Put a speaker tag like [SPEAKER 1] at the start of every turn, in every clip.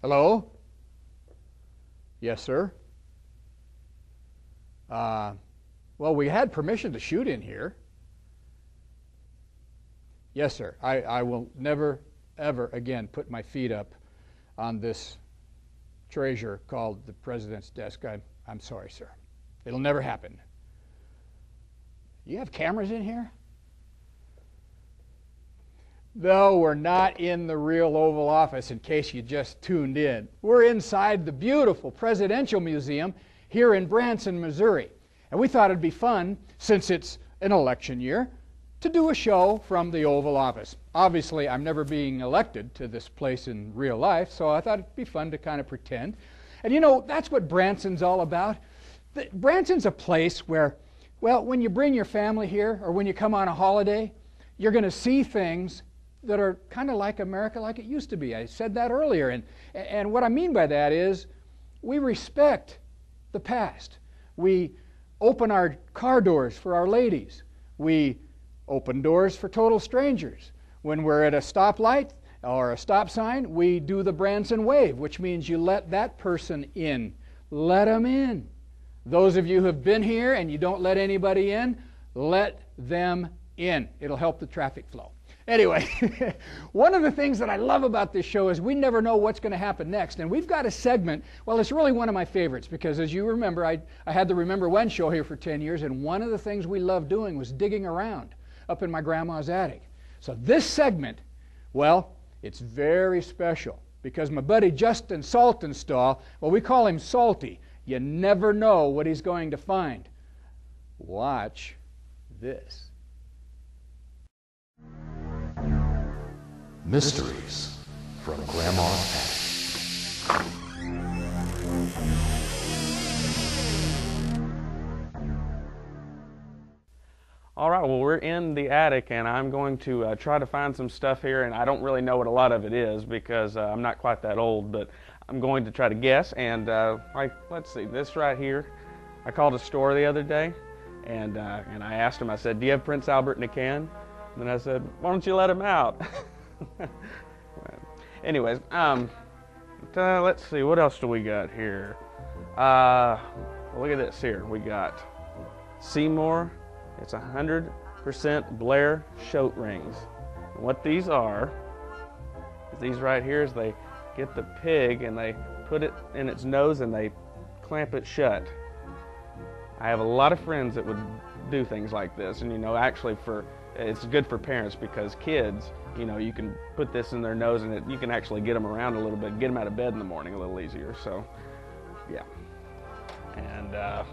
[SPEAKER 1] Hello? Yes, sir. Well, we had permission to shoot in here. Yes, sir. I will never, ever again put my feet up on this treasure called the President's desk. I'm sorry, sir. It'll never happen. You have cameras in here? No, we're not in the real Oval Office, in case you just tuned in. We're inside the beautiful Presidential Museum here in Branson, Missouri. And we thought it'd be fun, since it's an election year, to do a show from the Oval Office. Obviously, I'm never being elected to this place in real life, so I thought it'd be fun to kind of pretend. And you know, that's what Branson's all about. Branson's a place where, well, when you bring your family here, or when you come on a holiday, you're going to see things that are kind of like America like it used to be. I said that earlier. And what I mean by that is we respect the past. We open our car doors for our ladies. We open doors for total strangers. When we're at a stoplight or a stop sign, we do the Branson wave, which means you let that person in. Let them in. Those of you who have been here and you don't let anybody in, let them in. It'll help the traffic flow. Anyway, one of the things that I love about this show is we never know what's going to happen next. And we've got a segment, well, it's really one of my favorites because as you remember, I had the Remember When show here for 10 years, and one of the things we loved doing was digging around up in my grandma's attic. So this segment, well, it's very special because my buddy Justin Saltonstall, well, we call him Salty. You never know what he's going to find. Watch this.
[SPEAKER 2] Mysteries from Grandma's Attic.
[SPEAKER 3] All right, well, we're in the attic, and I'm going to try to find some stuff here, and I don't really know what a lot of it is because I'm not quite that old, but I'm going to try to guess. And let's see, this right here, I called a store the other day, and I asked him, I said, do you have Prince Albert in a can? And then I said, why don't you let him out? Anyways, let's see, what else do we got here? Look at this here. We got Seymour. It's 100% Blair Shoat Rings. And what these are, is these right here, is they get the pig and they put it in its nose and they clamp it shut. I have a lot of friends that would do things like this, and you know, actually it's good for parents because kids, you know, you can put this in their nose and you can actually get them around a little bit, get them out of bed in the morning a little easier. So, yeah. And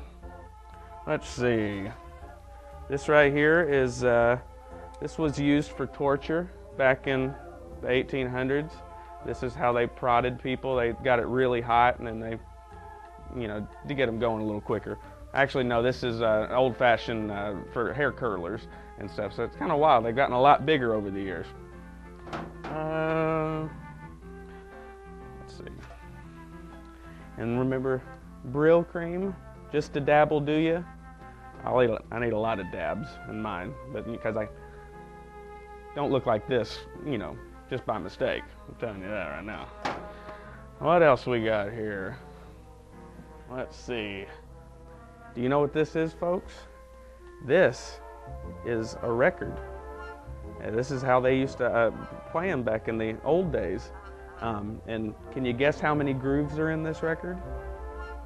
[SPEAKER 3] let's see. This right here is, this was used for torture back in the 1800s. This is how they prodded people. They got it really hot and then they, you know, to get them going a little quicker. Actually, no, this is old-fashioned for hair curlers and stuff, so it's kind of wild. They've gotten a lot bigger over the years. Let's see. And remember, Brill cream, just a dab will do you. I need a lot of dabs in mine, but because I don't look like this, you know, just by mistake. I'm telling you that right now. What else we got here? Let's see. Do you know what this is, folks? This is a record. And this is how they used to play them back in the old days. And can you guess how many grooves are in this record?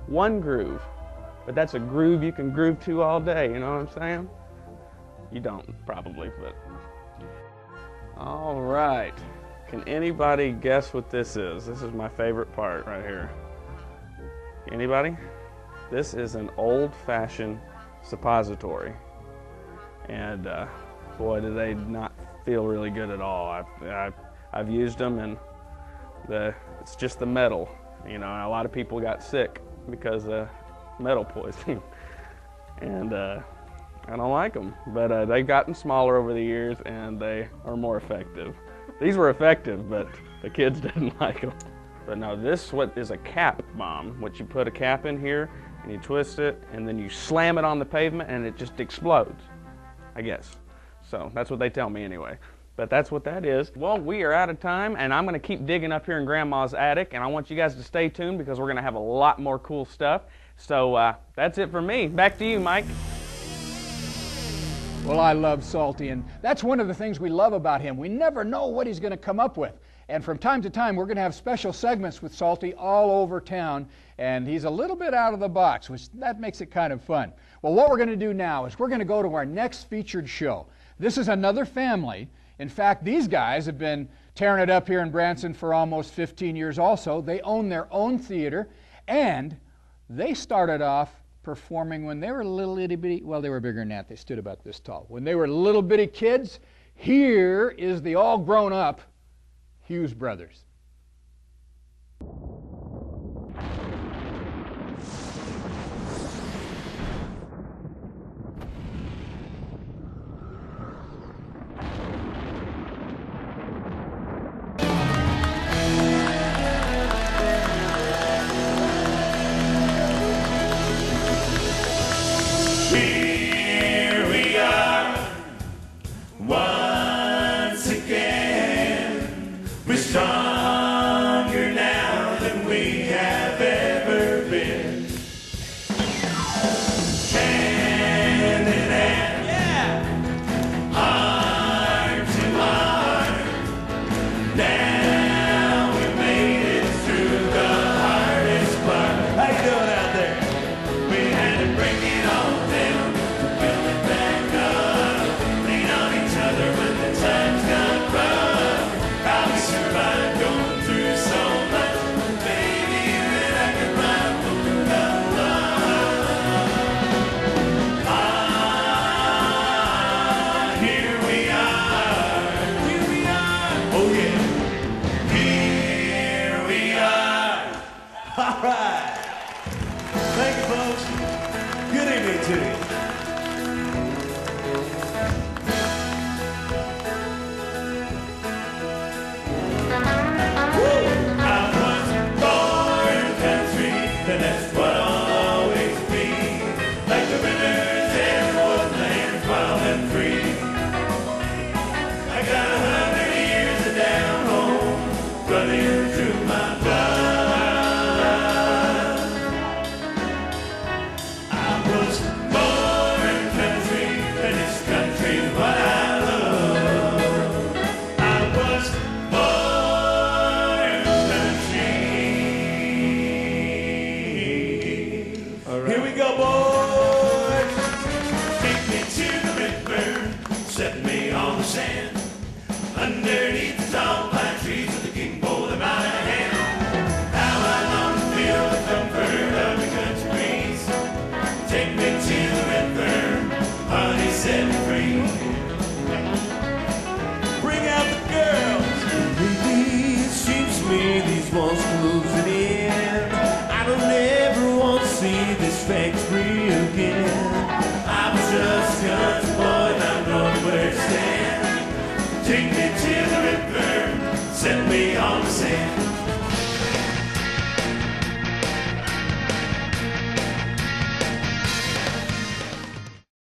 [SPEAKER 3] One groove. But that's a groove you can groove to all day, you know what I'm saying? You don't, probably, but... All right. Can anybody guess what this is? This is my favorite part right here. Anybody? This is an old-fashioned suppository. And boy, do they not feel really good at all. I've used them, and it's just the metal. You know, and a lot of people got sick because of metal poisoning. And I don't like them, but they've gotten smaller over the years, and they are more effective. These were effective, but the kids didn't like them. But no, this is a cap bomb, which you put a cap in here, and you twist it, and then you slam it on the pavement, and it just explodes, I guess. So that's what they tell me anyway. But that's what that is. Well, we are out of time, and I'm going to keep digging up here in Grandma's attic, and I want you guys to stay tuned because we're going to have a lot more cool stuff. So that's it for me. Back to you, Mike.
[SPEAKER 1] Well, I love Salty, and that's one of the things we love about him. We never know what he's going to come up with. And from time to time, we're going to have special segments with Salty all over town, and he's a little bit out of the box, which that makes it kind of fun. Well, what we're going to do now is we're going to go to our next featured show. This is another family. In fact, these guys have been tearing it up here in Branson for almost 15 years also. They own their own theater, and they started off performing when they were little itty bitty, well, they were bigger than that. They stood about this tall. When they were little bitty kids, here is the all grown up Hughes Brothers.